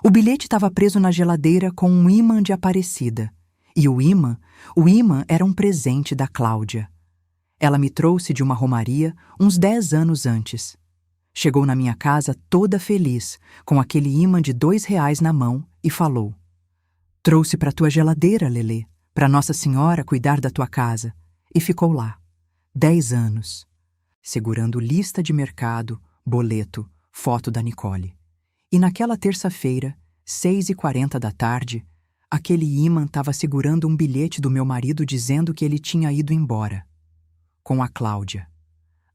O bilhete estava preso na geladeira com um ímã de Aparecida. E o ímã era um presente da Cláudia. Ela me trouxe de uma romaria uns 10 anos antes. Chegou na minha casa toda feliz, com aquele ímã de R$ 2 na mão, e falou: "Trouxe para tua geladeira, Lelê, para Nossa Senhora cuidar da tua casa." E ficou lá, 10 anos, segurando lista de mercado, boleto, foto da Nicole. E naquela terça-feira, 6h40 da tarde, aquele ímã estava segurando um bilhete do meu marido dizendo que ele tinha ido embora. Com a Cláudia.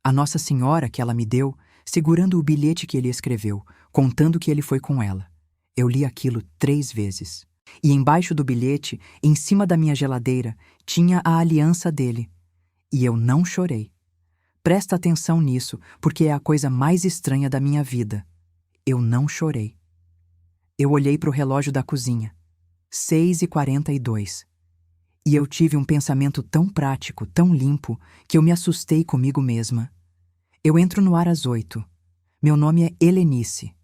A Nossa Senhora que ela me deu, segurando o bilhete que ele escreveu, contando que ele foi com ela. Eu li aquilo 3 vezes. E embaixo do bilhete, em cima da minha geladeira, tinha a aliança dele. E eu não chorei. Presta atenção nisso, porque é a coisa mais estranha da minha vida. Eu não chorei. Eu olhei para o relógio da cozinha. 6h42. E eu tive um pensamento tão prático, tão limpo, que eu me assustei comigo mesma. Eu entro no ar às 8. Meu nome é Helenice.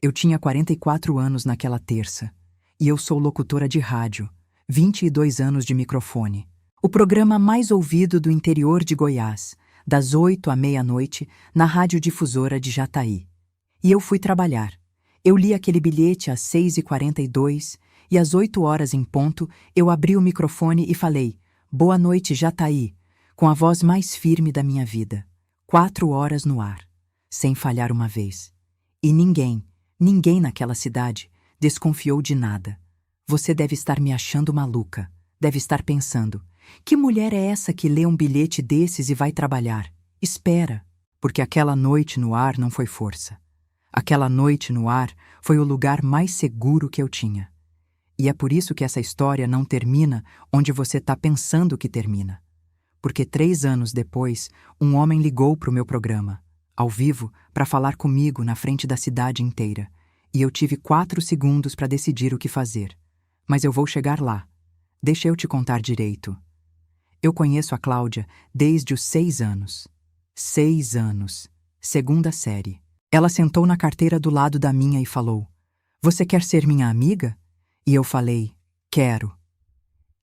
Eu tinha 44 anos naquela terça. E eu sou locutora de rádio, 22 anos de microfone. O programa mais ouvido do interior de Goiás, das 8 à meia-noite, na radiodifusora de Jataí. E eu fui trabalhar. Eu li aquele bilhete às 6h42 e às 8 horas em ponto eu abri o microfone e falei: "Boa noite, Jataí", com a voz mais firme da minha vida. 4 horas no ar, sem falhar uma vez. E ninguém naquela cidade desconfiou de nada. Você deve estar me achando maluca, deve estar pensando: que mulher é essa que lê um bilhete desses e vai trabalhar? Espera, porque aquela noite no ar não foi força. Aquela noite no ar foi o lugar mais seguro que eu tinha. E é por isso que essa história não termina onde você está pensando que termina. Porque 3 anos depois, um homem ligou para o meu programa, ao vivo, para falar comigo na frente da cidade inteira. E eu tive 4 segundos para decidir o que fazer. Mas eu vou chegar lá. Deixa eu te contar direito. Eu conheço a Cláudia desde os 6 anos. 6 anos. 2ª série. Ela sentou na carteira do lado da minha e falou: "Você quer ser minha amiga?" E eu falei: "Quero."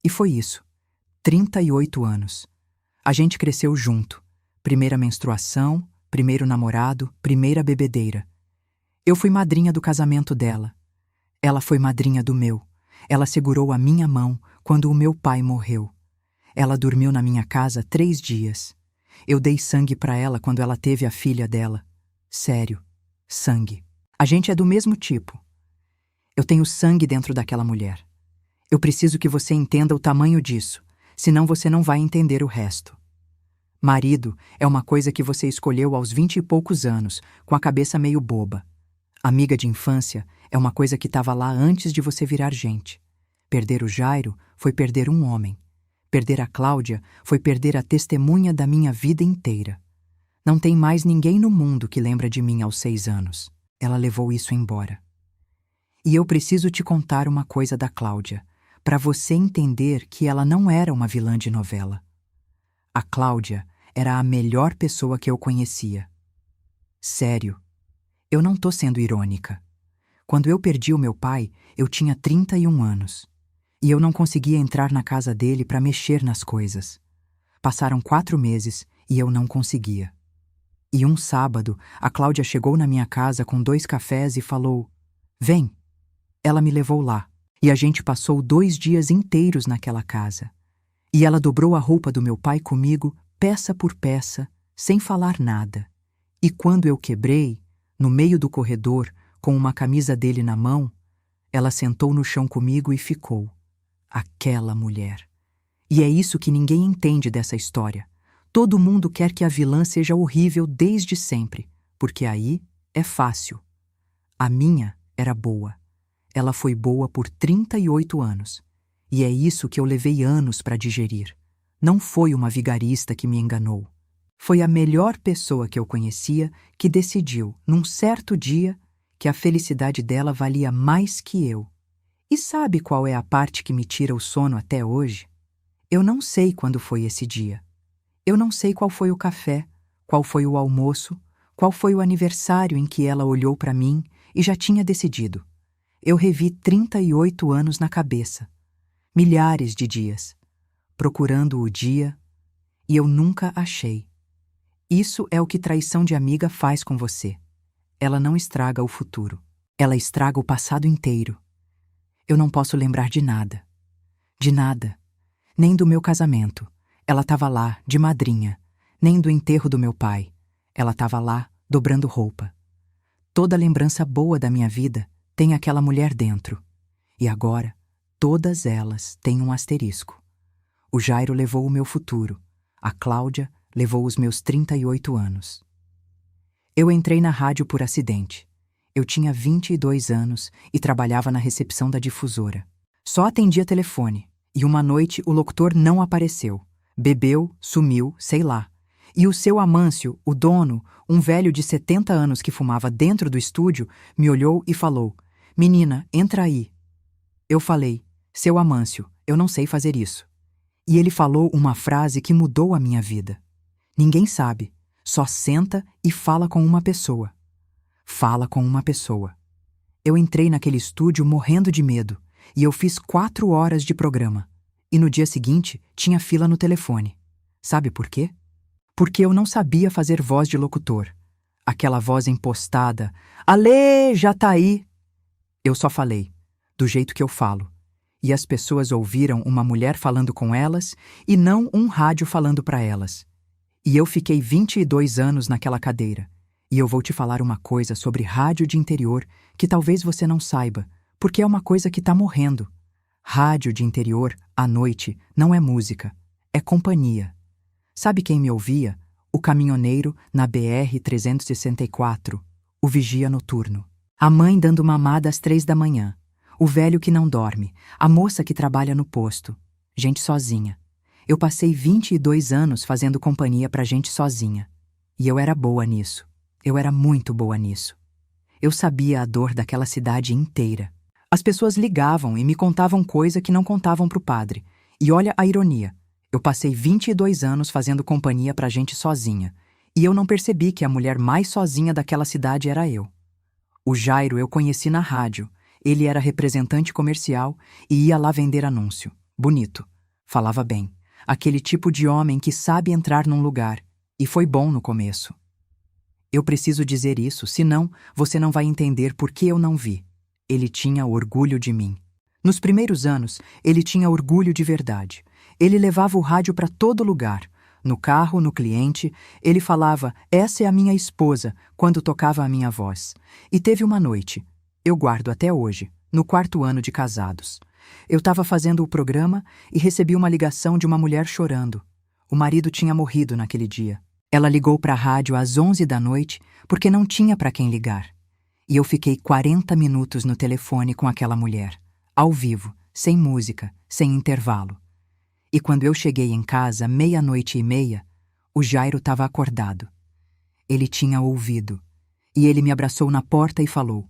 E foi isso. 38 anos. A gente cresceu junto. Primeira menstruação, primeiro namorado, primeira bebedeira. Eu fui madrinha do casamento dela. Ela foi madrinha do meu. Ela segurou a minha mão quando o meu pai morreu. Ela dormiu na minha casa 3 dias. Eu dei sangue para ela quando ela teve a filha dela. Sério, sangue. A gente é do mesmo tipo. Eu tenho sangue dentro daquela mulher. Eu preciso que você entenda o tamanho disso, senão você não vai entender o resto. Marido é uma coisa que você escolheu aos 20 e poucos anos, com a cabeça meio boba. Amiga de infância é uma coisa que estava lá antes de você virar gente. Perder o Jairo foi perder um homem. Perder a Cláudia foi perder a testemunha da minha vida inteira. Não tem mais ninguém no mundo que lembra de mim aos 6 anos. Ela levou isso embora. E eu preciso te contar uma coisa da Cláudia, para você entender que ela não era uma vilã de novela. A Cláudia era a melhor pessoa que eu conhecia. Sério, eu não tô sendo irônica. Quando eu perdi o meu pai, eu tinha 31 anos. E eu não conseguia entrar na casa dele para mexer nas coisas. Passaram 4 meses e eu não conseguia. E um sábado, a Cláudia chegou na minha casa com 2 cafés e falou: "Vem." Ela me levou lá, e a gente passou 2 dias inteiros naquela casa. E ela dobrou a roupa do meu pai comigo, peça por peça, sem falar nada. E quando eu quebrei, no meio do corredor, com uma camisa dele na mão, ela sentou no chão comigo e ficou. Aquela mulher. E é isso que ninguém entende dessa história. Todo mundo quer que a vilã seja horrível desde sempre, porque aí é fácil. A minha era boa. Ela foi boa por 38 anos. E é isso que eu levei anos para digerir. Não foi uma vigarista que me enganou. Foi a melhor pessoa que eu conhecia que decidiu, num certo dia, que a felicidade dela valia mais que eu. E sabe qual é a parte que me tira o sono até hoje? Eu não sei quando foi esse dia. Eu não sei qual foi o café, qual foi o almoço, qual foi o aniversário em que ela olhou para mim e já tinha decidido. Eu revi 38 anos na cabeça, milhares de dias, procurando o dia, e eu nunca achei. Isso é o que traição de amiga faz com você. Ela não estraga o futuro. Ela estraga o passado inteiro. Eu não posso lembrar de nada. De nada. Nem do meu casamento. Ela estava lá, de madrinha. Nem do enterro do meu pai. Ela estava lá, dobrando roupa. Toda lembrança boa da minha vida tem aquela mulher dentro. E agora, todas elas têm um asterisco. O Jairo levou o meu futuro. A Cláudia levou os meus 38 anos. Eu entrei na rádio por acidente. Eu tinha 22 anos e trabalhava na recepção da difusora. Só atendia telefone, e uma noite o locutor não apareceu. Bebeu, sumiu, sei lá. E o seu Amâncio, o dono, um velho de 70 anos que fumava dentro do estúdio, me olhou e falou: "Menina, entra aí." Eu falei: "Seu Amâncio, eu não sei fazer isso." E ele falou uma frase que mudou a minha vida. Ninguém sabe, só senta e fala com uma pessoa. Fala com uma pessoa. Eu entrei naquele estúdio morrendo de medo, e eu fiz 4 horas de programa. E no dia seguinte, tinha fila no telefone. Sabe por quê? Porque eu não sabia fazer voz de locutor. Aquela voz impostada, "Alê, já tá aí." Eu só falei, do jeito que eu falo. E as pessoas ouviram uma mulher falando com elas e não um rádio falando para elas. E eu fiquei 22 anos naquela cadeira. E eu vou te falar uma coisa sobre rádio de interior que talvez você não saiba, porque é uma coisa que tá morrendo. Rádio de interior, à noite, não é música, é companhia. Sabe quem me ouvia? O caminhoneiro na BR-364, o vigia noturno. A mãe dando mamada às 3 da manhã. O velho que não dorme. A moça que trabalha no posto. Gente sozinha. Eu passei 22 anos fazendo companhia pra gente sozinha. E eu era boa nisso. Eu era muito boa nisso. Eu sabia a dor daquela cidade inteira. As pessoas ligavam e me contavam coisa que não contavam pro padre. E olha a ironia. Eu passei 22 anos fazendo companhia pra gente sozinha. E eu não percebi que a mulher mais sozinha daquela cidade era eu. O Jairo eu conheci na rádio. Ele era representante comercial e ia lá vender anúncio. Bonito. Falava bem. Aquele tipo de homem que sabe entrar num lugar. E foi bom no começo. Eu preciso dizer isso, senão você não vai entender por que eu não vi. Ele tinha orgulho de mim. Nos primeiros anos, ele tinha orgulho de verdade. Ele levava o rádio para todo lugar. No carro, no cliente, ele falava, "Essa é a minha esposa", quando tocava a minha voz. E teve uma noite, eu guardo até hoje, no 4º ano de casados. Eu estava fazendo o programa e recebi uma ligação de uma mulher chorando. O marido tinha morrido naquele dia. Ela ligou para a rádio às 11 da noite porque não tinha para quem ligar. E eu fiquei 40 minutos no telefone com aquela mulher, ao vivo, sem música, sem intervalo. E quando eu cheguei em casa, 00:30, o Jairo estava acordado. Ele tinha ouvido. E ele me abraçou na porta e falou,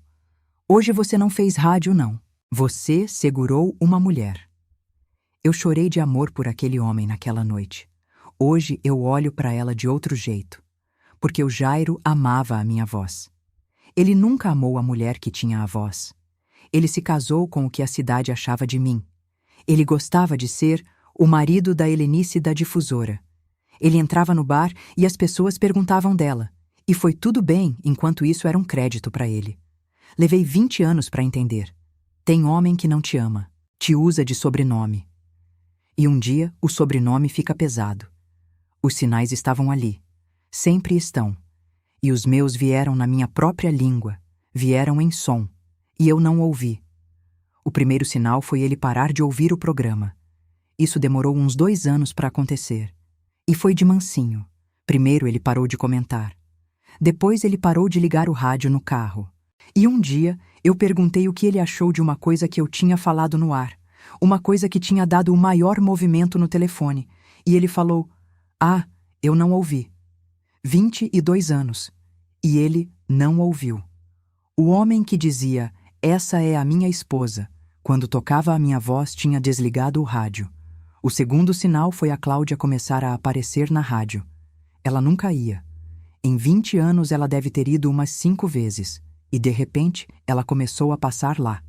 "Hoje você não fez rádio, não. Você segurou uma mulher." Eu chorei de amor por aquele homem naquela noite. Hoje eu olho para ela de outro jeito, porque o Jairo amava a minha voz. Ele nunca amou a mulher que tinha a voz. Ele se casou com o que a cidade achava de mim. Ele gostava de ser o marido da Helenice da difusora. Ele entrava no bar e as pessoas perguntavam dela. E foi tudo bem enquanto isso era um crédito para ele. Levei 20 anos para entender. Tem homem que não te ama, te usa de sobrenome. E um dia o sobrenome fica pesado. Os sinais estavam ali. Sempre estão. E os meus vieram na minha própria língua. Vieram em som. E eu não ouvi. O primeiro sinal foi ele parar de ouvir o programa. Isso demorou uns 2 anos para acontecer. E foi de mansinho. Primeiro ele parou de comentar. Depois ele parou de ligar o rádio no carro. E um dia eu perguntei o que ele achou de uma coisa que eu tinha falado no ar. Uma coisa que tinha dado o maior movimento no telefone. E ele falou, "Ah, eu não ouvi." 22 anos. E ele não ouviu. O homem que dizia, "Essa é a minha esposa", quando tocava a minha voz, tinha desligado o rádio. O segundo sinal foi a Cláudia começar a aparecer na rádio. Ela nunca ia. Em 20 anos ela deve ter ido umas 5 vezes. E de repente ela começou a passar lá.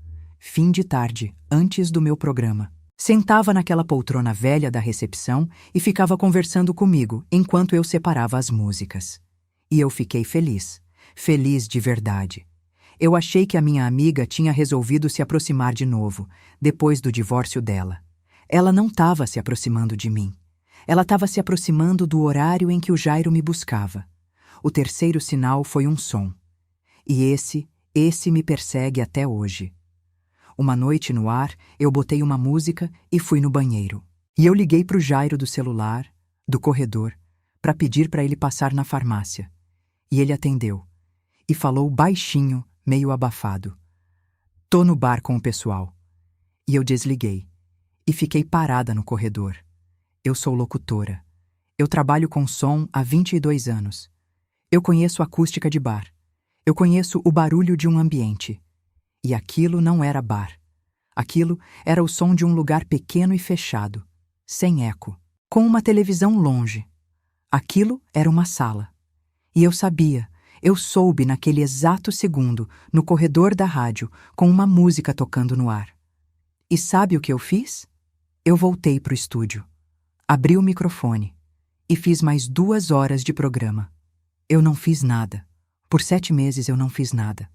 fim de tarde, antes do meu programa. Sentava naquela poltrona velha da recepção e ficava conversando comigo enquanto eu separava as músicas. E eu fiquei feliz. Feliz de verdade. Eu achei que a minha amiga tinha resolvido se aproximar de novo, depois do divórcio dela. Ela não estava se aproximando de mim. Ela estava se aproximando do horário em que o Jairo me buscava. O terceiro sinal foi um som. E esse me persegue até hoje. Uma noite no ar, eu botei uma música e fui no banheiro. E eu liguei para o Jairo do celular, do corredor, para pedir para ele passar na farmácia. E ele atendeu. E falou baixinho, meio abafado. Tô no bar com o pessoal. E eu desliguei. E fiquei parada no corredor. Eu sou locutora. Eu trabalho com som há 22 anos. Eu conheço acústica de bar. Eu conheço o barulho de um ambiente. E aquilo não era bar. Aquilo era o som de um lugar pequeno e fechado, sem eco, com uma televisão longe. Aquilo era uma sala. E eu soube naquele exato segundo, no corredor da rádio, com uma música tocando no ar. E sabe o que eu fiz? Eu voltei para o estúdio, abri o microfone e fiz mais 2 horas de programa. Eu não fiz nada. Por 7 meses eu não fiz nada.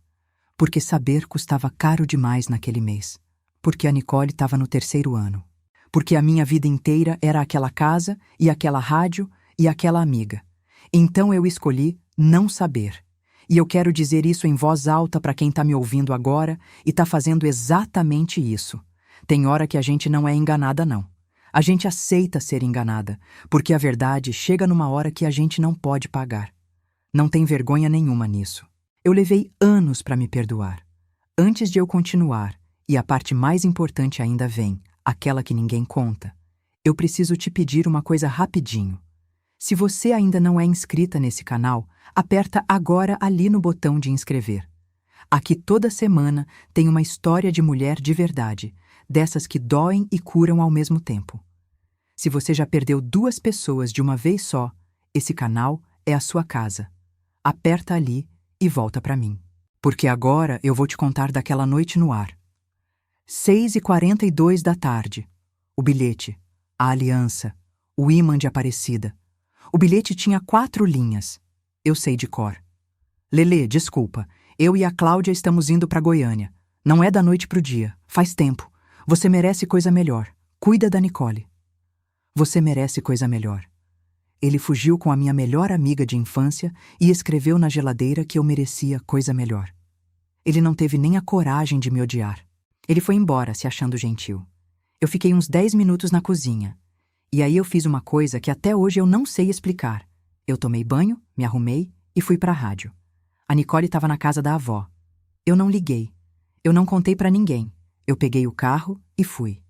Porque saber custava caro demais naquele mês. Porque a Nicole estava no 3º ano. Porque a minha vida inteira era aquela casa e aquela rádio e aquela amiga. Então eu escolhi não saber. E eu quero dizer isso em voz alta para quem está me ouvindo agora e está fazendo exatamente isso. Tem hora que a gente não é enganada, não. A gente aceita ser enganada, porque a verdade chega numa hora que a gente não pode pagar. Não tem vergonha nenhuma nisso. Eu levei anos para me perdoar. Antes de eu continuar, e a parte mais importante ainda vem, aquela que ninguém conta, eu preciso te pedir uma coisa rapidinho. Se você ainda não é inscrita nesse canal, aperta agora ali no botão de inscrever. Aqui toda semana tem uma história de mulher de verdade, dessas que doem e curam ao mesmo tempo. Se você já perdeu 2 pessoas de uma vez só, esse canal é a sua casa. Aperta ali e volta para mim. Porque agora eu vou te contar daquela noite no ar. 6h42 da tarde. O bilhete, a aliança, o ímã de Aparecida. O bilhete tinha 4 linhas. Eu sei de cor. Lelê, desculpa. Eu e a Cláudia estamos indo para Goiânia. Não é da noite pro dia. Faz tempo. Você merece coisa melhor. Cuida da Nicole. Você merece coisa melhor. Ele fugiu com a minha melhor amiga de infância e escreveu na geladeira que eu merecia coisa melhor. Ele não teve nem a coragem de me odiar. Ele foi embora, se achando gentil. Eu fiquei uns 10 minutos na cozinha. E aí eu fiz uma coisa que até hoje eu não sei explicar. Eu tomei banho, me arrumei e fui para a rádio. A Nicole estava na casa da avó. Eu não liguei. Eu não contei para ninguém. Eu peguei o carro e fui.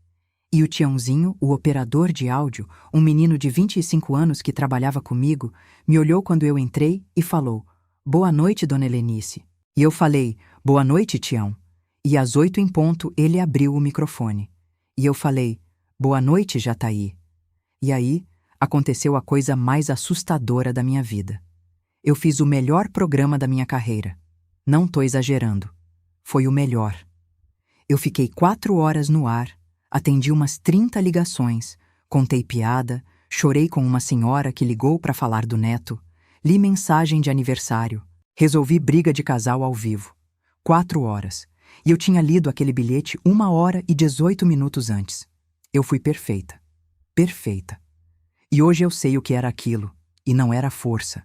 E o Tiãozinho, o operador de áudio, um menino de 25 anos que trabalhava comigo, me olhou quando eu entrei e falou: "Boa noite, dona Helenice." E eu falei: "Boa noite, Tião." E às 8 em ponto ele abriu o microfone. E eu falei: "Boa noite, Jataí." E aí aconteceu a coisa mais assustadora da minha vida. Eu fiz o melhor programa da minha carreira. Não tô exagerando. Foi o melhor. Eu fiquei 4 horas no ar, atendi umas 30 ligações, contei piada, chorei com uma senhora que ligou para falar do neto, li mensagem de aniversário, resolvi briga de casal ao vivo. 4 horas. E eu tinha lido aquele bilhete 1 hora e 18 minutos antes. Eu fui perfeita. Perfeita. E hoje eu sei o que era aquilo, e não era força.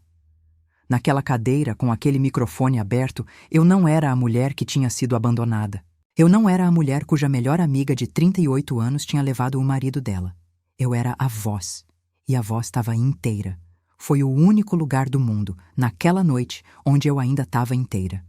Naquela cadeira, com aquele microfone aberto, eu não era a mulher que tinha sido abandonada. Eu não era a mulher cuja melhor amiga de 38 anos tinha levado o marido dela. Eu era a voz. E a voz estava inteira. Foi o único lugar do mundo, naquela noite, onde eu ainda estava inteira.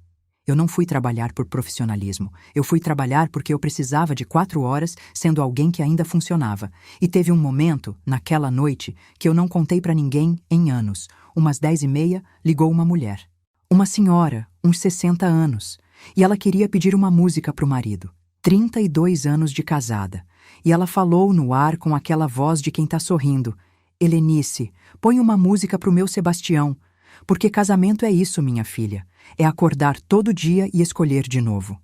Eu não fui trabalhar por profissionalismo. Eu fui trabalhar porque eu precisava de 4 horas sendo alguém que ainda funcionava. E teve um momento, naquela noite, que eu não contei para ninguém em anos. Umas 10h30, ligou uma mulher. Uma senhora, uns 60 anos. E ela queria pedir uma música para o marido. 32 anos de casada. E ela falou no ar com aquela voz de quem está sorrindo: "Helenice, põe uma música para o meu Sebastião. Porque casamento é isso, minha filha. É acordar todo dia e escolher de novo."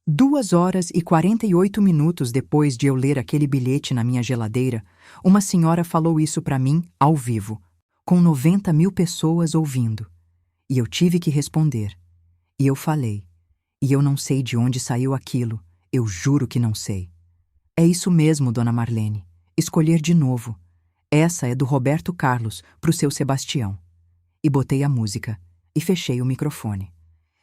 2 horas e 48 minutos depois de eu ler aquele bilhete na minha geladeira, uma senhora falou isso para mim ao vivo, com 90 mil pessoas ouvindo. E eu tive que responder. E eu falei. E eu não sei de onde saiu aquilo, eu juro que não sei. É isso mesmo, dona Marlene. Escolher de novo. Essa é do Roberto Carlos pro seu Sebastião. E botei a música. E fechei o microfone.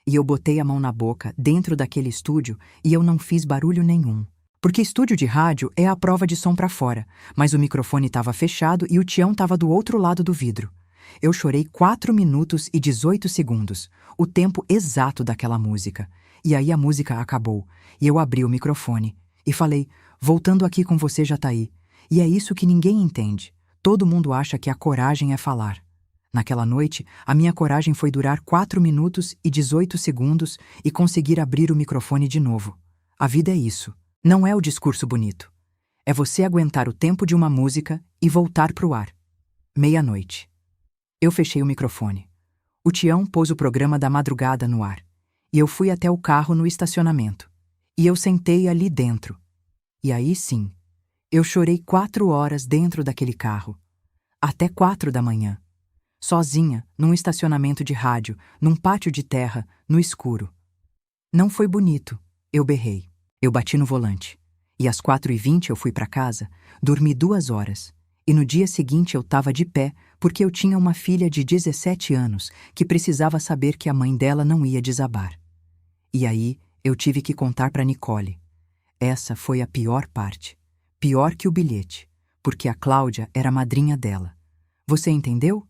E eu botei a mão na boca, dentro daquele estúdio, e eu não fiz barulho nenhum. Porque estúdio de rádio é a prova de som pra fora, mas o microfone estava fechado e o Tião estava do outro lado do vidro. Eu chorei 4 minutos e 18 segundos, o tempo exato daquela música. E aí a música acabou, e eu abri o microfone, e falei, voltando aqui com você, Jataí. E é isso que ninguém entende. Todo mundo acha que a coragem é falar. Naquela noite, a minha coragem foi durar 4 minutos e 18 segundos e conseguir abrir o microfone de novo. A vida é isso. Não é o discurso bonito. É você aguentar o tempo de uma música e voltar pro ar. 00:30. Eu fechei o microfone. O Tião pôs o programa da madrugada no ar. E eu fui até o carro no estacionamento. E eu sentei ali dentro. E aí sim, eu chorei 4 horas dentro daquele carro. Até 4 da manhã. Sozinha, num estacionamento de rádio, num pátio de terra, no escuro. Não foi bonito, eu berrei. Eu bati no volante. E às 4:20 eu fui para casa, dormi 2 horas. E no dia seguinte eu estava de pé porque eu tinha uma filha de 17 anos que precisava saber que a mãe dela não ia desabar. E aí eu tive que contar para Nicole. Essa foi a pior parte. Pior que o bilhete, porque a Cláudia era a madrinha dela. Você entendeu?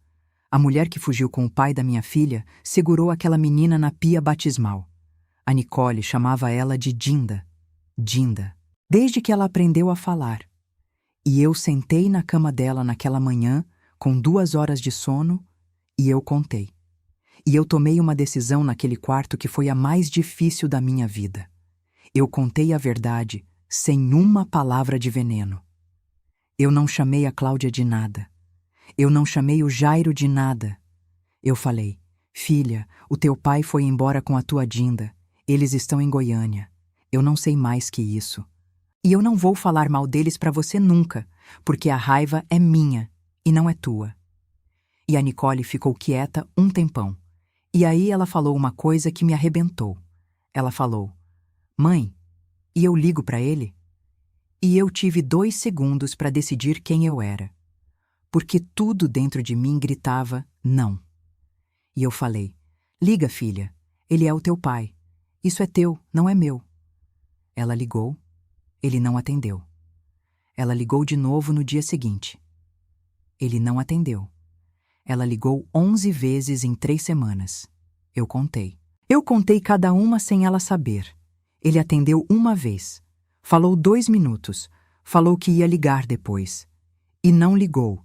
A mulher que fugiu com o pai da minha filha segurou aquela menina na pia batismal. A Nicole chamava ela de Dinda. Dinda. Desde que ela aprendeu a falar. E eu sentei na cama dela naquela manhã, com 2 horas de sono, e eu contei. E eu tomei uma decisão naquele quarto que foi a mais difícil da minha vida. Eu contei a verdade, sem uma palavra de veneno. Eu não chamei a Cláudia de nada. Eu não chamei o Jairo de nada. Eu falei, filha, o teu pai foi embora com a tua Dinda. Eles estão em Goiânia. Eu não sei mais que isso. E eu não vou falar mal deles para você nunca, porque a raiva é minha e não é tua. E a Nicole ficou quieta um tempão. E aí ela falou uma coisa que me arrebentou. Ela falou, mãe, e eu ligo para ele? E eu tive 2 segundos para decidir quem eu era. Porque tudo dentro de mim gritava não. E eu falei, liga, filha, ele é o teu pai. Isso é teu, não é meu. Ela ligou, ele não atendeu. Ela ligou de novo no dia seguinte. Ele não atendeu. Ela ligou 11 vezes em 3 semanas. Eu contei. Eu contei cada uma sem ela saber. Ele atendeu uma vez. Falou 2 minutos. Falou que ia ligar depois. E não ligou.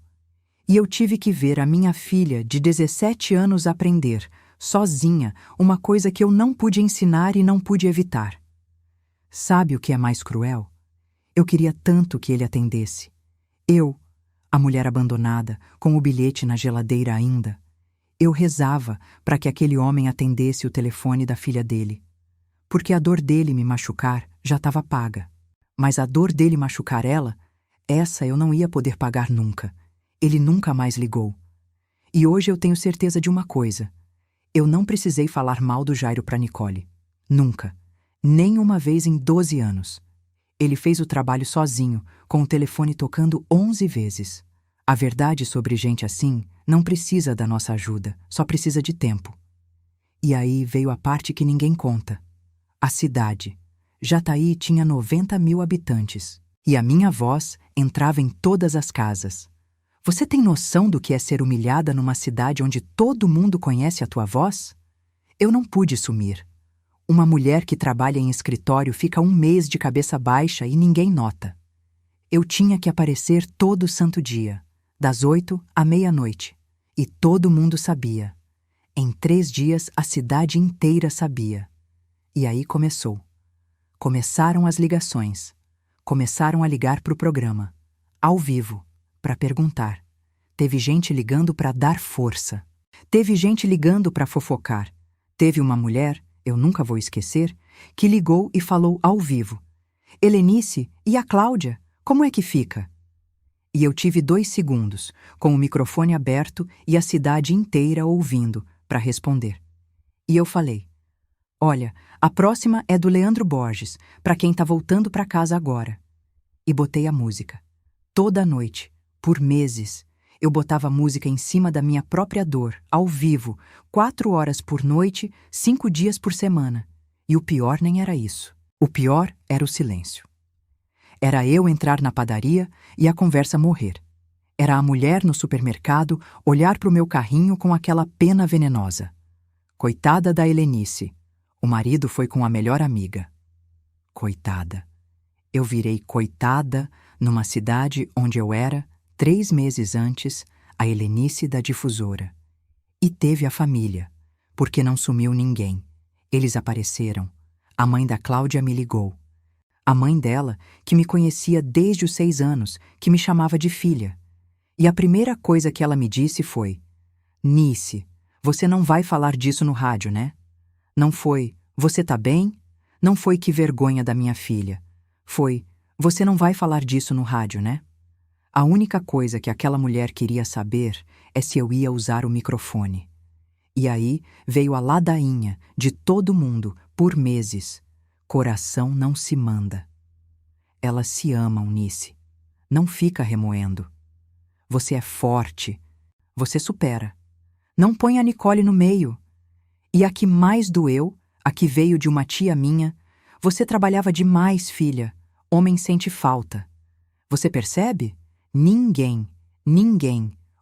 E eu tive que ver a minha filha de 17 anos aprender, sozinha, uma coisa que eu não pude ensinar e não pude evitar. Sabe o que é mais cruel? Eu queria tanto que ele atendesse. Eu, a mulher abandonada, com o bilhete na geladeira ainda. Eu rezava para que aquele homem atendesse o telefone da filha dele. Porque a dor dele me machucar já estava paga. Mas a dor dele machucar ela, essa eu não ia poder pagar nunca. Ele nunca mais ligou. E hoje eu tenho certeza de uma coisa. Eu não precisei falar mal do Jairo para Nicole. Nunca. Nem uma vez em 12 anos. Ele fez o trabalho sozinho, com o telefone tocando 11 vezes. A verdade sobre gente assim não precisa da nossa ajuda, só precisa de tempo. E aí veio a parte que ninguém conta. A cidade. Jataí tinha 90 mil habitantes. E a minha voz entrava em todas as casas. Você tem noção do que é ser humilhada numa cidade onde todo mundo conhece a tua voz? Eu não pude sumir. Uma mulher que trabalha em escritório fica 1 mês de cabeça baixa e ninguém nota. Eu tinha que aparecer todo santo dia, das 8 à meia-noite. E todo mundo sabia. Em 3 dias a cidade inteira sabia. E aí começou. Começaram as ligações. Começaram a ligar para o programa. Ao vivo. Para perguntar. Teve gente ligando para dar força. Teve gente ligando para fofocar. Teve uma mulher, eu nunca vou esquecer, que ligou e falou ao vivo: Helenice, e a Cláudia? Como é que fica? E eu tive 2 segundos, com o microfone aberto e a cidade inteira ouvindo, para responder. E eu falei: olha, a próxima é do Leandro Borges, para quem tá voltando para casa agora. E botei a música. Toda noite, por meses, eu botava música em cima da minha própria dor, ao vivo, 4 horas por noite, 5 dias por semana. E o pior nem era isso. O pior era o silêncio. Era eu entrar na padaria e a conversa morrer. Era a mulher no supermercado olhar para o meu carrinho com aquela pena venenosa. Coitada da Helenice. O marido foi com a melhor amiga. Coitada. Eu virei coitada numa cidade onde eu era, 3 meses antes, a Helenice da difusora. E teve a família, porque não sumiu ninguém. Eles apareceram. A mãe da Cláudia me ligou. A mãe dela, que me conhecia desde os 6 anos, que me chamava de filha. E a primeira coisa que ela me disse foi: Nice, você não vai falar disso no rádio, né? Não foi: você tá bem? Não foi: que vergonha da minha filha. Foi: você não vai falar disso no rádio, né? A única coisa que aquela mulher queria saber é se eu ia usar o microfone. E aí veio a ladainha de todo mundo, por meses. Coração não se manda. Elas se amam, Nice. Não fica remoendo. Você é forte. Você supera. Não põe a Nicole no meio. E a que mais doeu, a que veio de uma tia minha: você trabalhava demais, filha. Homem sente falta. Você percebe? Ninguém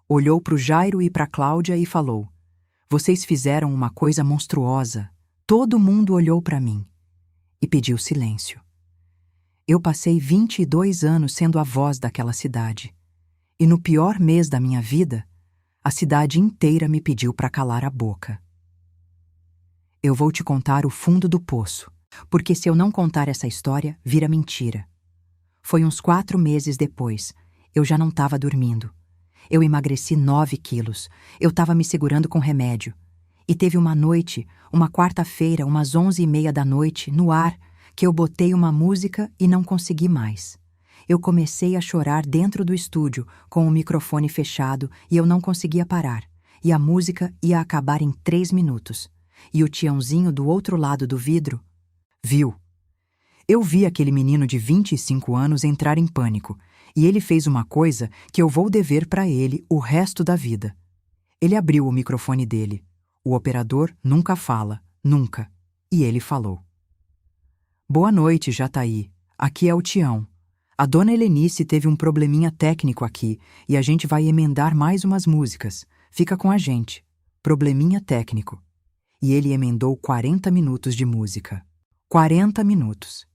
olhou para o Jairo e para a Cláudia e falou: vocês fizeram uma coisa monstruosa. Todo mundo olhou para mim e pediu silêncio. Eu passei 22 anos sendo a voz daquela cidade. E no pior mês da minha vida, a cidade inteira me pediu para calar a boca. Eu vou te contar o fundo do poço, porque se eu não contar essa história, vira mentira. Foi uns 4 meses depois. Eu já não estava dormindo. Eu emagreci 9 quilos. Eu estava me segurando com remédio. E teve uma noite, uma quarta-feira, umas 11h30 da noite, no ar, que eu botei uma música e não consegui mais. Eu comecei a chorar dentro do estúdio, com o microfone fechado, e eu não conseguia parar. E a música ia acabar em 3 minutos. E o tiãozinho do outro lado do vidro viu. Eu vi aquele menino de 25 anos entrar em pânico, e ele fez uma coisa que eu vou dever para ele o resto da vida. Ele abriu o microfone dele. O operador nunca fala, nunca. E ele falou: boa noite, Jataí. Aqui é o Tião. A dona Helenice teve um probleminha técnico aqui e a gente vai emendar mais umas músicas. Fica com a gente. Probleminha técnico. E ele emendou 40 minutos de música. 40 minutos.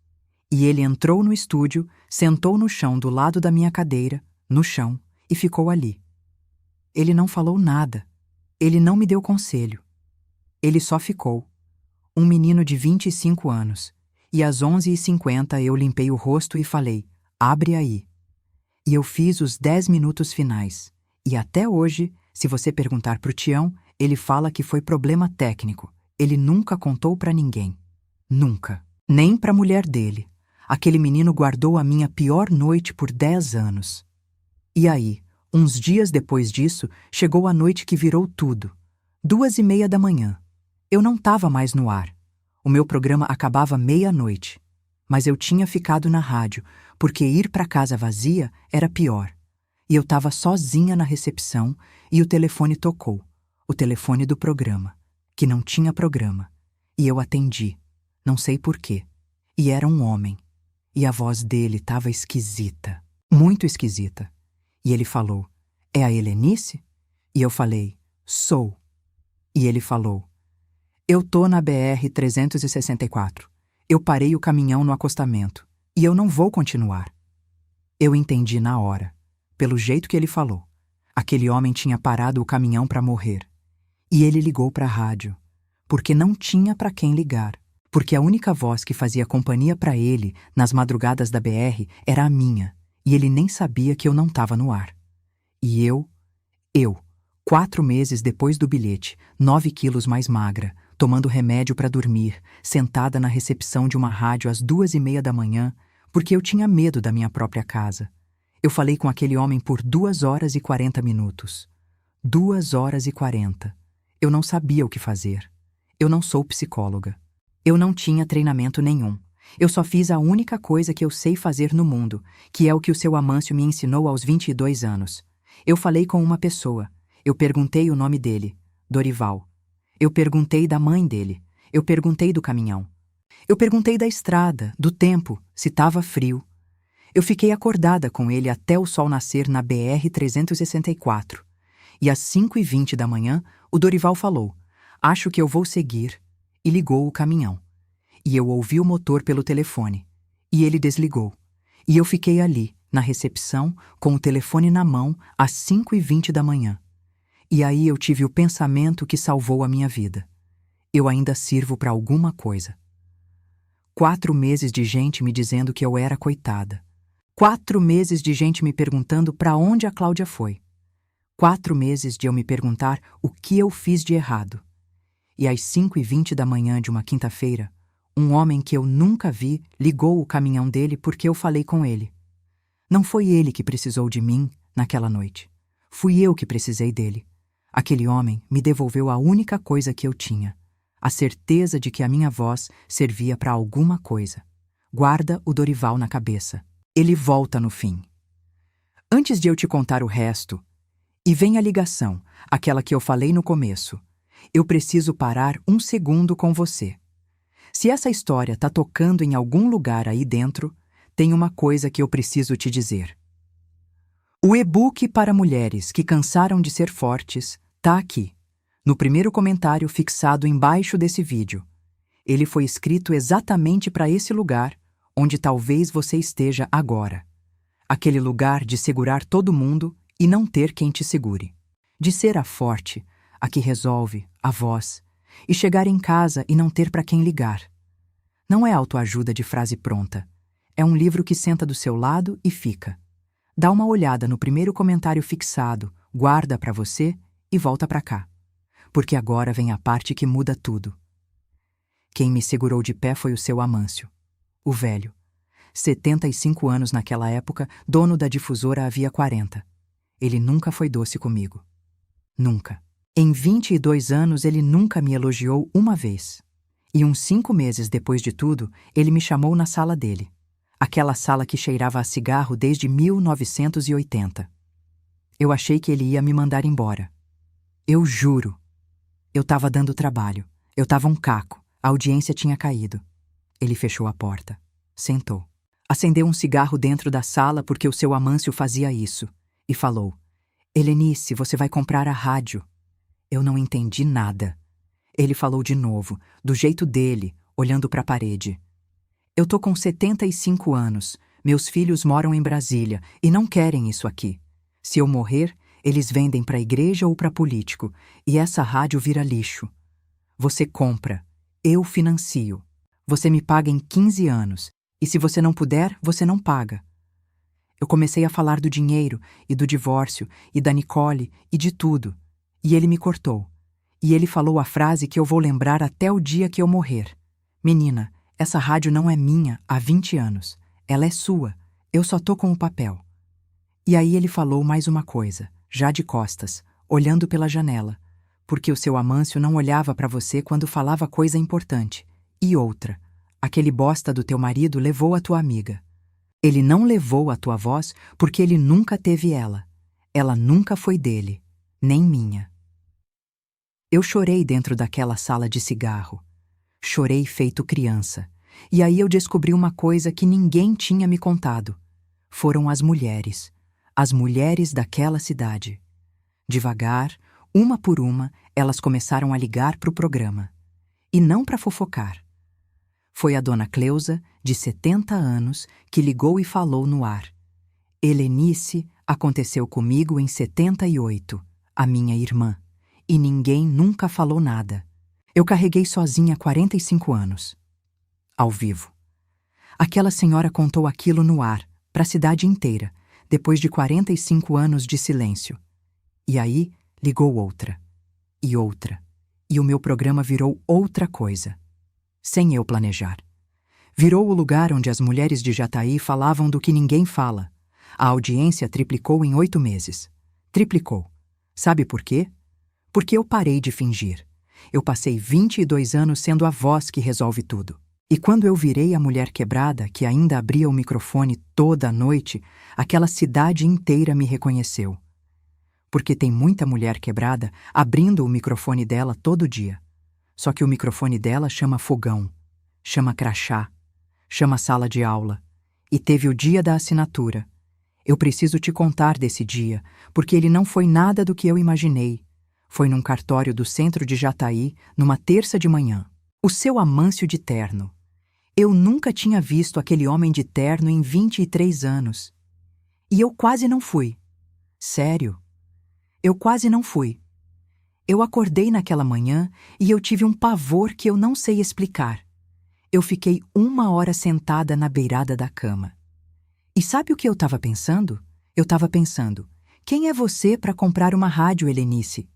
E ele entrou no estúdio, sentou no chão do lado da minha cadeira, no chão, e ficou ali. Ele não falou nada. Ele não me deu conselho. Ele só ficou. Um menino de 25 anos. E às 11h50 eu limpei o rosto e falei: abre aí. E eu fiz os 10 minutos finais. E até hoje, se você perguntar pro Tião, ele fala que foi problema técnico. Ele nunca contou pra ninguém. Nunca. Nem pra mulher dele. Aquele menino guardou a minha pior noite por 10 anos. E aí, uns dias depois disso, chegou a noite que virou tudo. 2h30 da manhã. Eu não estava mais no ar. O meu programa acabava meia-noite. Mas eu tinha ficado na rádio, porque ir para casa vazia era pior. E eu estava sozinha na recepção e o telefone tocou. O telefone do programa, que não tinha programa. E eu atendi. Não sei por quê. E era um homem. E a voz dele estava esquisita. Muito esquisita. E ele falou: é a Helenice? E eu falei: sou. E ele falou: eu tô na BR-364. Eu parei o caminhão no acostamento. E eu não vou continuar. Eu entendi na hora. Pelo jeito que ele falou. Aquele homem tinha parado o caminhão para morrer. E ele ligou para a rádio. Porque não tinha para quem ligar. Porque a única voz que fazia companhia para ele nas madrugadas da BR era a minha. E ele nem sabia que eu não estava no ar. E eu, 4 meses depois do bilhete, 9 quilos mais magra, tomando remédio para dormir, sentada na recepção de uma rádio às 2:30 da manhã, porque eu tinha medo da minha própria casa. Eu falei com aquele homem por 2 horas e 40 minutos. 2 horas e 40. Eu não sabia o que fazer. Eu não sou psicóloga. Eu não tinha treinamento nenhum. Eu só fiz a única coisa que eu sei fazer no mundo, que é o que o seu Amâncio me ensinou aos 22 anos. Eu falei com uma pessoa. Eu perguntei o nome dele, Dorival. Eu perguntei da mãe dele. Eu perguntei do caminhão. Eu perguntei da estrada, do tempo, se estava frio. Eu fiquei acordada com ele até o sol nascer na BR-364. E às 5:20 da manhã, o Dorival falou: "Acho que eu vou seguir", e ligou o caminhão. E eu ouvi o motor pelo telefone. E ele desligou. E eu fiquei ali, na recepção, com o telefone na mão, às 5:20 da manhã. E aí eu tive o pensamento que salvou a minha vida. Eu ainda sirvo para alguma coisa. 4 meses de gente me dizendo que eu era coitada. 4 meses de gente me perguntando para onde a Cláudia foi. 4 meses de eu me perguntar o que eu fiz de errado. E às 5:20 da manhã de uma quinta-feira, um homem que eu nunca vi ligou o caminhão dele porque eu falei com ele. Não foi ele que precisou de mim naquela noite. Fui eu que precisei dele. Aquele homem me devolveu a única coisa que eu tinha, a certeza de que a minha voz servia para alguma coisa. Guarda o Dorival na cabeça. Ele volta no fim. Antes de eu te contar o resto, e vem a ligação, aquela que eu falei no começo, eu preciso parar um segundo com você. Se essa história tá tocando em algum lugar aí dentro, tem uma coisa que eu preciso te dizer. O e-book para mulheres que cansaram de ser fortes tá aqui, no primeiro comentário fixado embaixo desse vídeo. Ele foi escrito exatamente para esse lugar onde talvez você esteja agora. Aquele lugar de segurar todo mundo e não ter quem te segure. De ser a forte, a que resolve, a voz, e chegar em casa e não ter para quem ligar. Não é autoajuda de frase pronta. É um livro que senta do seu lado e fica. Dá uma olhada no primeiro comentário fixado, guarda para você e volta para cá. Porque agora vem a parte que muda tudo. Quem me segurou de pé foi o seu Amâncio, o velho. 75 anos naquela época, dono da difusora havia 40. Ele nunca foi doce comigo. Nunca. Em 22 anos ele nunca me elogiou uma vez. E uns 5 meses depois de tudo, ele me chamou na sala dele. Aquela sala que cheirava a cigarro desde 1980. Eu achei que ele ia me mandar embora. Eu juro. Eu estava dando trabalho. Eu estava um caco. A audiência tinha caído. Ele fechou a porta. Sentou. Acendeu um cigarro dentro da sala porque o seu Amâncio fazia isso. E falou: "Helenice, você vai comprar a rádio." Eu não entendi nada. Ele falou de novo, do jeito dele, olhando para a parede. "Eu tô com 75 anos. Meus filhos moram em Brasília e não querem isso aqui. Se eu morrer, eles vendem para a igreja ou para político, e essa rádio vira lixo. Você compra. Eu financio. Você me paga em 15 anos, e se você não puder, você não paga." Eu comecei a falar do dinheiro, e do divórcio, e da Nicole, e de tudo. E ele me cortou. E ele falou a frase que eu vou lembrar até o dia que eu morrer. "Menina, essa rádio não é minha há 20 anos. Ela é sua. Eu só tô com o papel." E aí ele falou mais uma coisa, já de costas, olhando pela janela, porque o seu Amâncio não olhava para você quando falava coisa importante. E outra, aquele bosta do teu marido levou a tua amiga. Ele não levou a tua voz porque ele nunca teve ela. Ela nunca foi dele, nem minha. Eu chorei dentro daquela sala de cigarro. Chorei feito criança. E aí eu descobri uma coisa que ninguém tinha me contado. Foram as mulheres daquela cidade. Devagar, uma por uma, elas começaram a ligar para o programa. E não para fofocar. Foi a dona Cleusa, de 70 anos, que ligou e falou no ar. "Helenice, aconteceu comigo em 78, a minha irmã, e ninguém nunca falou nada. Eu carreguei sozinha 45 anos." Ao vivo. Aquela senhora contou aquilo no ar, para a cidade inteira, depois de 45 anos de silêncio. E aí, ligou outra, e outra, E o meu programa virou outra coisa, sem eu planejar. Virou o lugar onde as mulheres de Jataí falavam do que ninguém fala. A audiência triplicou em 8 meses. Triplicou. Sabe por quê? Porque eu parei de fingir. Eu passei 22 anos sendo a voz que resolve tudo. E quando eu virei a mulher quebrada, que ainda abria o microfone toda a noite, aquela cidade inteira me reconheceu. Porque tem muita mulher quebrada abrindo o microfone dela todo dia. Só que o microfone dela chama fogão, chama crachá, chama sala de aula. E teve o dia da assinatura. Eu preciso te contar desse dia, porque ele não foi nada do que eu imaginei. Foi num cartório do centro de Jataí, numa terça de manhã. O seu Amâncio de terno. Eu nunca tinha visto aquele homem de terno em 23 anos. E eu quase não fui. Sério. Eu quase não fui. Eu acordei naquela manhã e eu tive um pavor que eu não sei explicar. Eu fiquei 1 hora sentada na beirada da cama. E sabe o que eu estava pensando? Eu estava pensando, quem é você para comprar uma rádio, Helenice?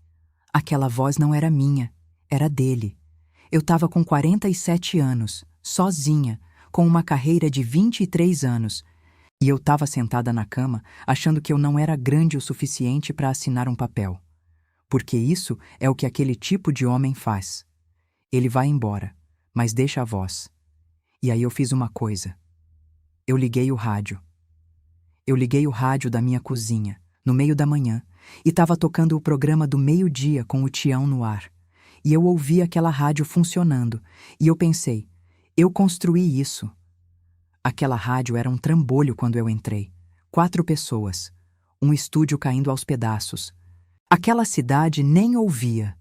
Aquela voz não era minha, era dele. Eu estava com 47 anos, sozinha, com uma carreira de 23 anos. E eu estava sentada na cama, achando que eu não era grande o suficiente para assinar um papel. Porque isso é o que aquele tipo de homem faz. Ele vai embora, mas deixa a voz. E aí eu fiz uma coisa. Eu liguei o rádio. Eu liguei o rádio da minha cozinha, no meio da manhã, e estava tocando o programa do meio-dia com o Tião no ar. E eu ouvi aquela rádio funcionando, e eu pensei, eu construí isso. Aquela rádio era um trambolho quando eu entrei. 4 pessoas. Um estúdio caindo aos pedaços. Aquela cidade nem ouvia.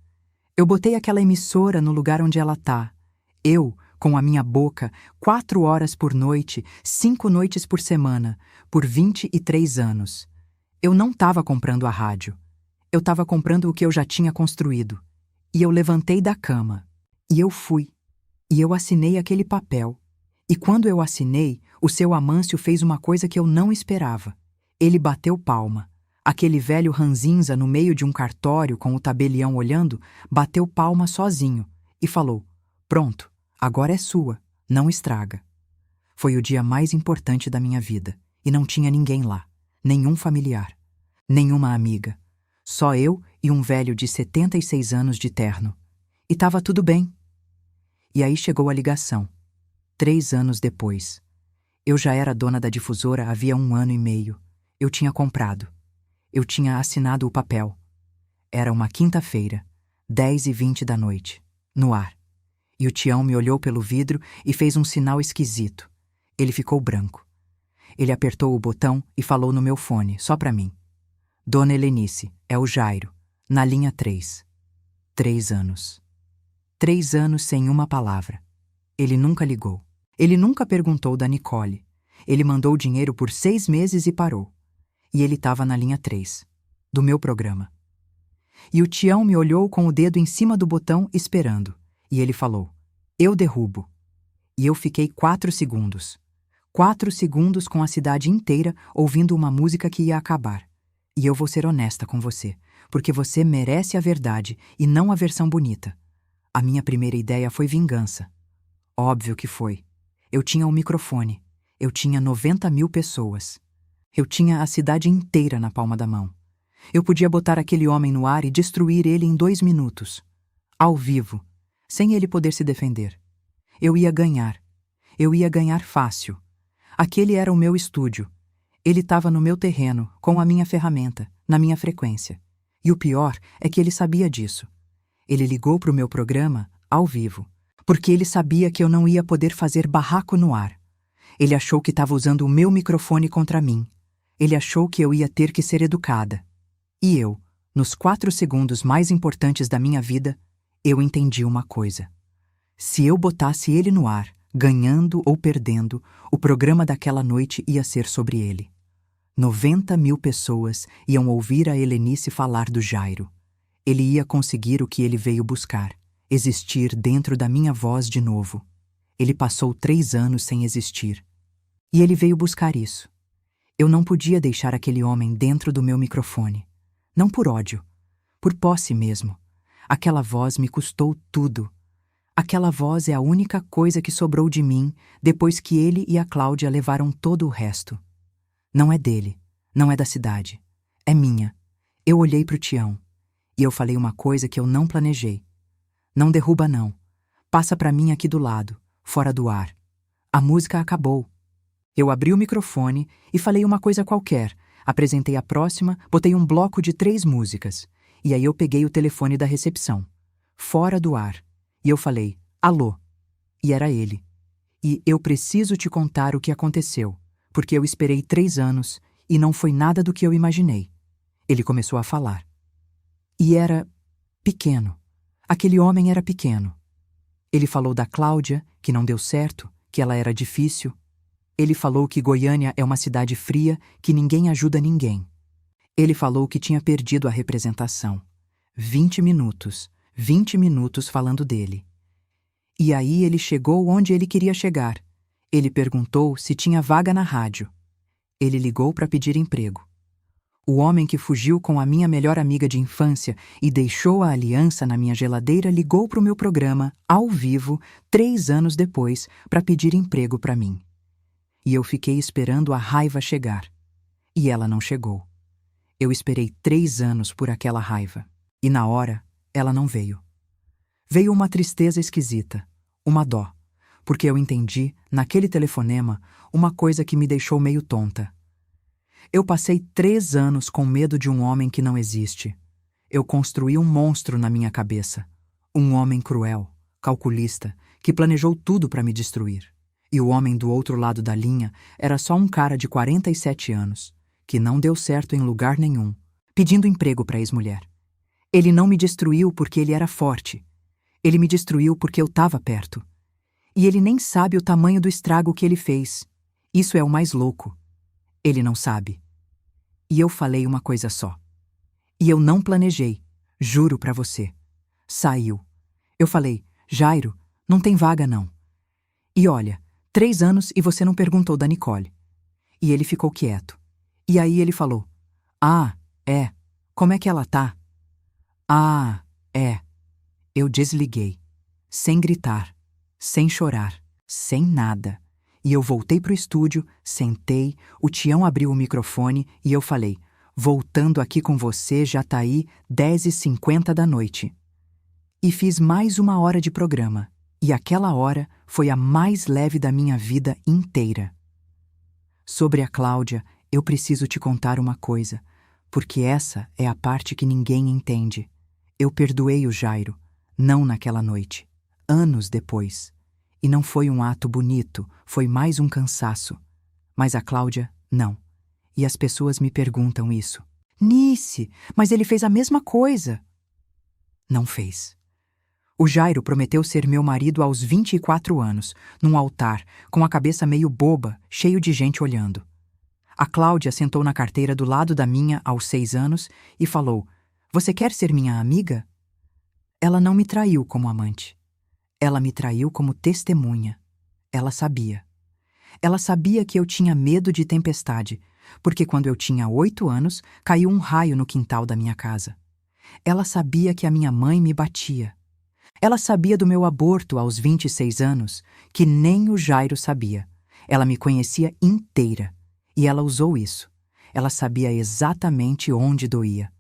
Eu botei aquela emissora no lugar onde ela tá. Eu, com a minha boca, 4 horas por noite, 5 noites por semana, por 23 anos. Eu não estava comprando a rádio. Eu estava comprando o que eu já tinha construído. E eu levantei da cama. E eu fui. E eu assinei aquele papel. E quando eu assinei, o seu Amâncio fez uma coisa que eu não esperava. Ele bateu palma. Aquele velho ranzinza no meio de um cartório com o tabelião olhando, bateu palma sozinho e falou, pronto, agora é sua, não estraga. Foi o dia mais importante da minha vida e não tinha ninguém lá, nenhum familiar, nenhuma amiga. Só eu e um velho de 76 anos de terno. E estava tudo bem. E aí chegou a ligação. 3 anos depois. Eu já era dona da difusora havia 1 ano e meio. Eu tinha comprado. Eu tinha assinado o papel. Era uma quinta-feira, 10h20 da noite, no ar. E o Tião me olhou pelo vidro e fez um sinal esquisito. Ele ficou branco. Ele apertou o botão e falou no meu fone, só pra mim. Dona Helenice, é o Jairo, na linha 3. 3 anos. 3 anos sem uma palavra. Ele nunca ligou. Ele nunca perguntou da Nicole. Ele mandou dinheiro por 6 meses e parou. E ele estava na linha 3, do meu programa. E o Tião me olhou com o dedo em cima do botão, esperando. E ele falou, eu derrubo. E eu fiquei 4 segundos. 4 segundos com a cidade inteira ouvindo uma música que ia acabar. E eu vou ser honesta com você, porque você merece a verdade e não a versão bonita. A minha primeira ideia foi vingança. Óbvio que foi. Eu tinha um microfone. Eu tinha 90 mil pessoas. Eu tinha a cidade inteira na palma da mão. Eu podia botar aquele homem no ar e destruir ele em 2 minutos. Ao vivo, sem ele poder se defender. Eu ia ganhar. Eu ia ganhar fácil. Aquele era o meu estúdio. Ele estava no meu terreno, com a minha ferramenta, na minha frequência. E o pior é que ele sabia disso. Ele ligou para o meu programa, ao vivo, porque ele sabia que eu não ia poder fazer barraco no ar. Ele achou que estava usando o meu microfone contra mim. Ele achou que eu ia ter que ser educada. E eu, nos 4 segundos mais importantes da minha vida, eu entendi uma coisa. Se eu botasse ele no ar, ganhando ou perdendo, o programa daquela noite ia ser sobre ele. 90 mil pessoas iam ouvir a Helenice falar do Jairo. Ele ia conseguir o que ele veio buscar, existir dentro da minha voz de novo. Ele passou 3 anos sem existir. E ele veio buscar isso. Eu não podia deixar aquele homem dentro do meu microfone. Não por ódio, por posse mesmo. Aquela voz me custou tudo. Aquela voz é a única coisa que sobrou de mim depois que ele e a Cláudia levaram todo o resto. Não é dele, não é da cidade, é minha. Eu olhei para o Tião e eu falei uma coisa que eu não planejei. Não derruba não. Passa para mim aqui do lado, fora do ar. A música acabou. Eu abri o microfone e falei uma coisa qualquer. Apresentei a próxima, botei um bloco de 3 músicas. E aí eu peguei o telefone da recepção. Fora do ar. E eu falei, alô. E era ele. E eu preciso te contar o que aconteceu, porque eu esperei 3 anos e não foi nada do que eu imaginei. Ele começou a falar. E era pequeno. Aquele homem era pequeno. Ele falou da Cláudia, que não deu certo, que ela era difícil. Ele falou que Goiânia é uma cidade fria, que ninguém ajuda ninguém. Ele falou que tinha perdido a representação. 20 minutos falando dele. E aí ele chegou onde ele queria chegar. Ele perguntou se tinha vaga na rádio. Ele ligou para pedir emprego. O homem que fugiu com a minha melhor amiga de infância e deixou a aliança na minha geladeira ligou para o meu programa, ao vivo, 3 anos depois, para pedir emprego para mim. E eu fiquei esperando a raiva chegar. E ela não chegou. Eu esperei 3 anos por aquela raiva. E na hora, ela não veio. Veio uma tristeza esquisita, uma dó, porque eu entendi, naquele telefonema, uma coisa que me deixou meio tonta. Eu passei 3 anos com medo de um homem que não existe. Eu construí um monstro na minha cabeça. Um homem cruel, calculista, que planejou tudo para me destruir. E o homem do outro lado da linha era só um cara de 47 anos, que não deu certo em lugar nenhum, pedindo emprego para a ex-mulher. Ele não me destruiu porque ele era forte. Ele me destruiu porque eu estava perto. E ele nem sabe o tamanho do estrago que ele fez. Isso é o mais louco. Ele não sabe. E eu falei uma coisa só. E eu não planejei, juro pra você. Saiu. Eu falei, Jairo, não tem vaga não. E olha, 3 anos e você não perguntou da Nicole. E ele ficou quieto. E aí ele falou, ah, é, como é que ela tá? Ah, é. Eu desliguei, sem gritar, sem chorar, sem nada. E eu voltei pro estúdio, sentei, o Tião abriu o microfone e eu falei, voltando aqui com você já tá aí 10h50 da noite. E fiz mais 1 hora de programa, e aquela hora foi a mais leve da minha vida inteira. Sobre a Cláudia, eu preciso te contar uma coisa, porque essa é a parte que ninguém entende. Eu perdoei o Jairo, não naquela noite, anos depois. E não foi um ato bonito, foi mais um cansaço. Mas a Cláudia, não. E as pessoas me perguntam isso. Nice, mas ele fez a mesma coisa. Não fez. O Jairo prometeu ser meu marido aos 24 anos, num altar, com a cabeça meio boba, cheio de gente olhando. A Cláudia sentou na carteira do lado da minha aos 6 anos e falou, você quer ser minha amiga? Ela não me traiu como amante. Ela me traiu como testemunha. Ela sabia. Ela sabia que eu tinha medo de tempestade, porque quando eu tinha 8 anos, caiu um raio no quintal da minha casa. Ela sabia que a minha mãe me batia. Ela sabia do meu aborto aos 26 anos, que nem o Jairo sabia. Ela me conhecia inteira, e ela usou isso. Ela sabia exatamente onde doía,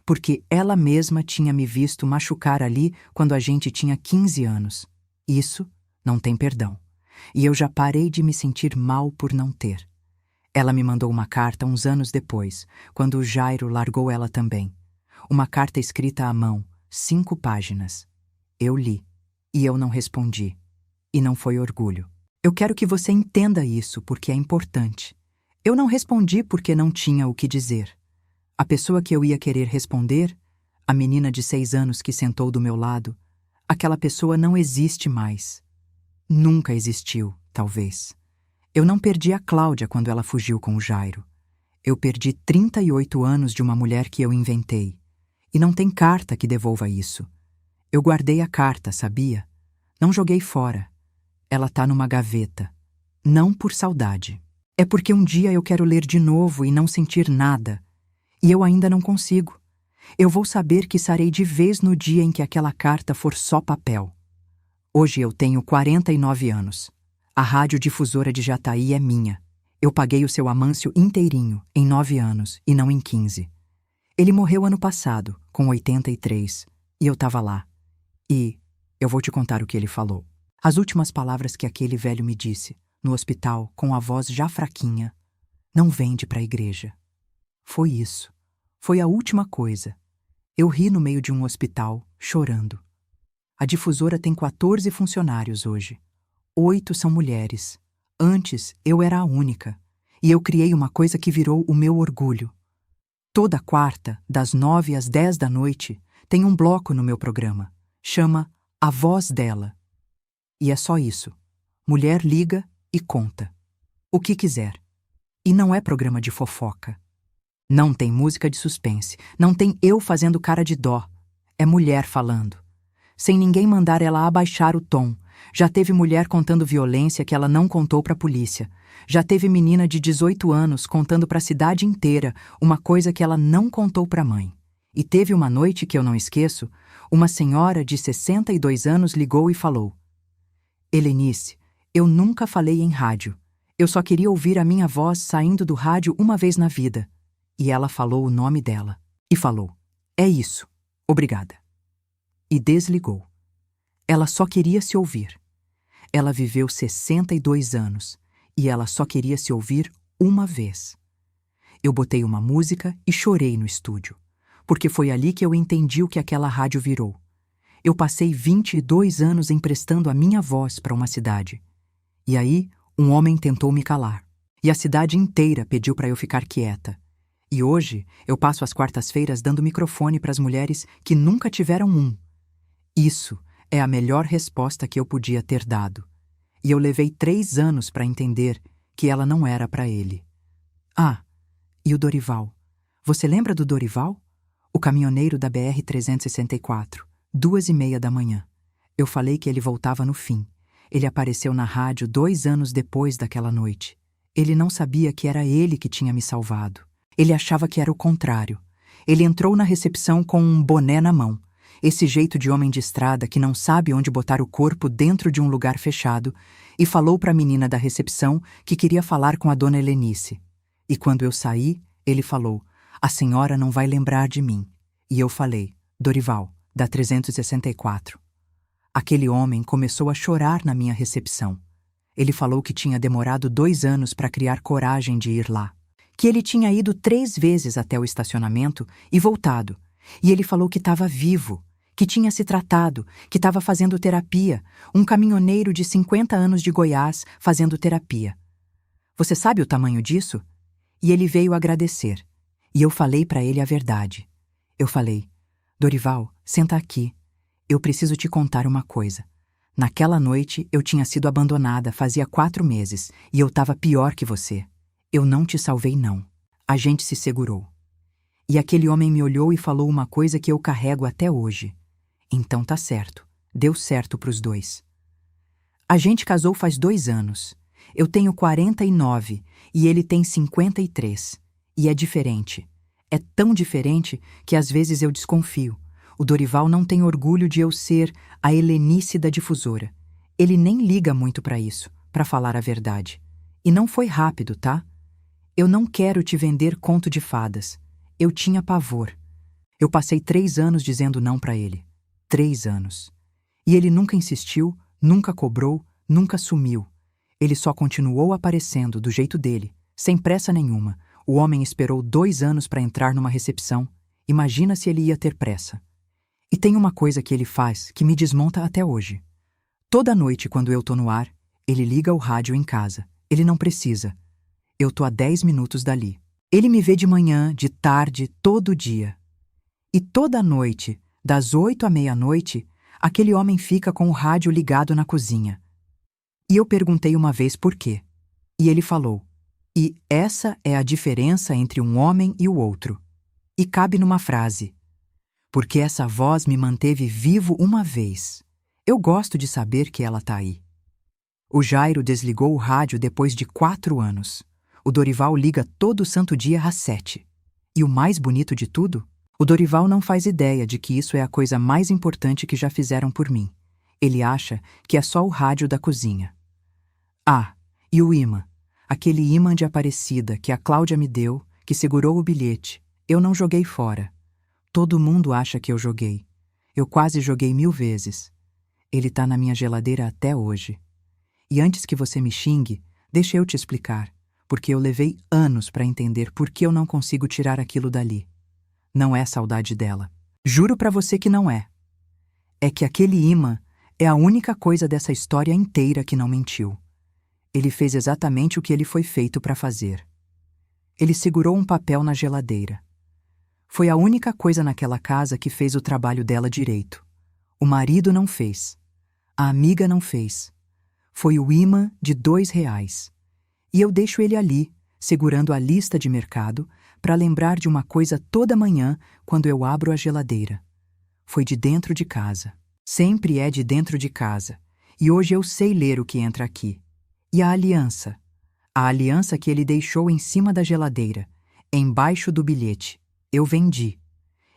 porque ela mesma tinha me visto machucar ali quando a gente tinha 15 anos. Isso não tem perdão. E eu já parei de me sentir mal por não ter. Ela me mandou uma carta uns anos depois, quando o Jairo largou ela também. Uma carta escrita à mão, 5 páginas. Eu li, e eu não respondi. E não foi orgulho. Eu quero que você entenda isso, porque é importante. Eu não respondi porque não tinha o que dizer. A pessoa que eu ia querer responder, a menina de 6 anos que sentou do meu lado, aquela pessoa não existe mais. Nunca existiu, talvez. Eu não perdi a Cláudia quando ela fugiu com o Jairo. Eu perdi 38 anos de uma mulher que eu inventei. E não tem carta que devolva isso. Eu guardei a carta, sabia? Não joguei fora. Ela tá numa gaveta. Não por saudade. É porque um dia eu quero ler de novo e não sentir nada. E eu ainda não consigo. Eu vou saber que sarei de vez no dia em que aquela carta for só papel. Hoje eu tenho 49 anos. A radiodifusora de Jataí é minha. Eu paguei o seu Amâncio inteirinho, em 9 anos, e não em 15. Ele morreu ano passado, com 83, e eu estava lá. E eu vou te contar o que ele falou. As últimas palavras que aquele velho me disse, no hospital, com a voz já fraquinha: não vende para a igreja. Foi isso. Foi a última coisa. Eu ri no meio de um hospital, chorando. A difusora tem 14 funcionários hoje. 8 são mulheres. Antes, eu era a única. E eu criei uma coisa que virou o meu orgulho. Toda quarta, das 9 às 10 da noite, tem um bloco no meu programa. Chama A Voz Dela. E é só isso. Mulher liga e conta. O que quiser. E não é programa de fofoca. Não tem música de suspense. Não tem eu fazendo cara de dó. É mulher falando. Sem ninguém mandar ela abaixar o tom. Já teve mulher contando violência que ela não contou para a polícia. Já teve menina de 18 anos contando para a cidade inteira uma coisa que ela não contou para a mãe. E teve uma noite que eu não esqueço, uma senhora de 62 anos ligou e falou: Helenice, eu nunca falei em rádio. Eu só queria ouvir a minha voz saindo do rádio uma vez na vida. E ela falou o nome dela. E falou: é isso. Obrigada. E desligou. Ela só queria se ouvir. Ela viveu 62 anos e ela só queria se ouvir uma vez. Eu botei uma música e chorei no estúdio, porque foi ali que eu entendi o que aquela rádio virou. Eu passei 22 anos emprestando a minha voz para uma cidade. E aí, um homem tentou me calar. E a cidade inteira pediu para eu ficar quieta. E hoje, eu passo as quartas-feiras dando microfone para as mulheres que nunca tiveram um. Isso é a melhor resposta que eu podia ter dado. E eu levei 3 anos para entender que ela não era para ele. Ah, e o Dorival. Você lembra do Dorival? O caminhoneiro da BR-364, 2h30 da manhã. Eu falei que ele voltava no fim. Ele apareceu na rádio 2 anos depois daquela noite. Ele não sabia que era ele que tinha me salvado. Ele achava que era o contrário. Ele entrou na recepção com um boné na mão. Esse jeito de homem de estrada que não sabe onde botar o corpo dentro de um lugar fechado, e falou para a menina da recepção que queria falar com a dona Helenice. E quando eu saí, ele falou: a senhora não vai lembrar de mim. E eu falei: Dorival, da 364. Aquele homem começou a chorar na minha recepção. Ele falou que tinha demorado 2 anos para criar coragem de ir lá. Que ele tinha ido 3 vezes até o estacionamento e voltado. E ele falou que estava vivo, que tinha se tratado, que estava fazendo terapia, um caminhoneiro de 50 anos de Goiás fazendo terapia. Você sabe o tamanho disso? E ele veio agradecer. E eu falei para ele a verdade. Eu falei: Dorival, senta aqui. Eu preciso te contar uma coisa. Naquela noite eu tinha sido abandonada fazia 4 meses e eu estava pior que você. Eu não te salvei, não. A gente se segurou. E aquele homem me olhou e falou uma coisa que eu carrego até hoje. Então tá certo. Deu certo pros dois. A gente casou faz 2 anos. Eu tenho 49 e ele tem 53. E é diferente. É tão diferente que às vezes eu desconfio. O Dorival não tem orgulho de eu ser a Helenice da difusora. Ele nem liga muito pra isso, pra falar a verdade. E não foi rápido, tá? Eu não quero te vender conto de fadas. Eu tinha pavor. Eu passei 3 anos dizendo não pra ele. 3 anos. E ele nunca insistiu, nunca cobrou, nunca sumiu. Ele só continuou aparecendo do jeito dele, sem pressa nenhuma. O homem esperou 2 anos para entrar numa recepção. Imagina se ele ia ter pressa. E tem uma coisa que ele faz que me desmonta até hoje. Toda noite, quando eu tô no ar, ele liga o rádio em casa. Ele não precisa. Eu tô a 10 minutos dali. Ele me vê de manhã, de tarde, todo dia. E toda noite, das 8 à meia-noite, aquele homem fica com o rádio ligado na cozinha. E eu perguntei uma vez por quê. E ele falou: e essa é a diferença entre um homem e o outro. E cabe numa frase: porque essa voz me manteve vivo uma vez. Eu gosto de saber que ela tá aí. O Jairo desligou o rádio depois de 4 anos. O Dorival liga todo santo dia às 7. E o mais bonito de tudo? O Dorival não faz ideia de que isso é a coisa mais importante que já fizeram por mim. Ele acha que é só o rádio da cozinha. Ah, e o imã. Aquele imã de Aparecida que a Cláudia me deu, que segurou o bilhete. Eu não joguei fora. Todo mundo acha que eu joguei. Eu quase joguei 1000 vezes. Ele tá na minha geladeira até hoje. E antes que você me xingue, deixa eu te explicar, porque eu levei anos para entender por que eu não consigo tirar aquilo dali. Não é saudade dela. Juro pra você que não é. É que aquele imã é a única coisa dessa história inteira que não mentiu. Ele fez exatamente o que ele foi feito para fazer. Ele segurou um papel na geladeira. Foi a única coisa naquela casa que fez o trabalho dela direito. O marido não fez. A amiga não fez. Foi o imã de R$2. E eu deixo ele ali, segurando a lista de mercado, para lembrar de uma coisa toda manhã quando eu abro a geladeira. Foi de dentro de casa. Sempre é de dentro de casa. E hoje eu sei ler o que entra aqui. E a aliança? A aliança que ele deixou em cima da geladeira, embaixo do bilhete. Eu vendi.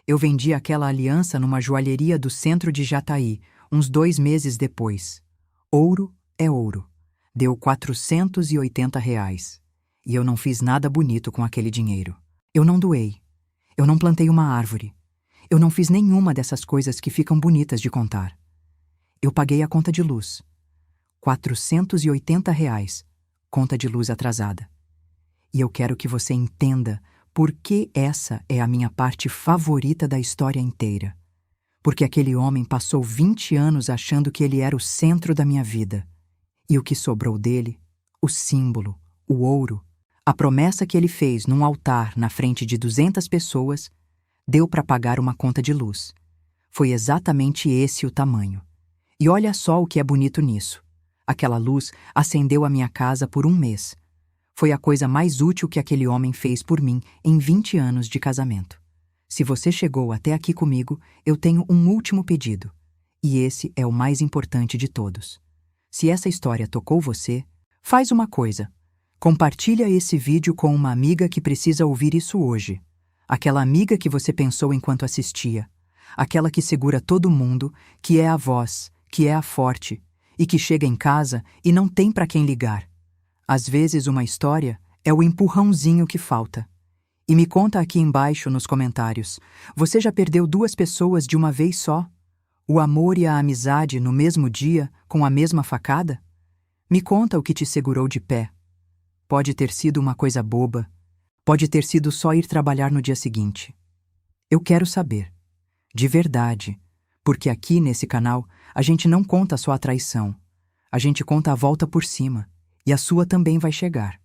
Eu vendi aquela aliança numa joalheria do centro de Jataí, uns 2 meses depois. Ouro é ouro. Deu R$480. E eu não fiz nada bonito com aquele dinheiro. Eu não doei. Eu não plantei uma árvore. Eu não fiz nenhuma dessas coisas que ficam bonitas de contar. Eu paguei a conta de luz. R$480. Conta de luz atrasada. E eu quero que você entenda por que essa é a minha parte favorita da história inteira. Porque aquele homem passou 20 anos achando que ele era o centro da minha vida. E o que sobrou dele, o símbolo, o ouro, a promessa que ele fez num altar na frente de 200 pessoas, deu para pagar uma conta de luz. Foi exatamente esse o tamanho. E olha só o que é bonito nisso. Aquela luz acendeu a minha casa por 1 mês. Foi a coisa mais útil que aquele homem fez por mim em 20 anos de casamento. Se você chegou até aqui comigo, eu tenho um último pedido. E esse é o mais importante de todos. Se essa história tocou você, faz uma coisa. Compartilha esse vídeo com uma amiga que precisa ouvir isso hoje. Aquela amiga que você pensou enquanto assistia. Aquela que segura todo mundo, que é a voz, que é a forte, e que chega em casa e não tem para quem ligar. Às vezes uma história é o empurrãozinho que falta. E me conta aqui embaixo nos comentários, você já perdeu 2 pessoas de uma vez só? O amor e a amizade no mesmo dia, com a mesma facada? Me conta o que te segurou de pé. Pode ter sido uma coisa boba, pode ter sido só ir trabalhar no dia seguinte. Eu quero saber, de verdade, porque aqui nesse canal a gente não conta só a traição, a gente conta a volta por cima, e a sua também vai chegar.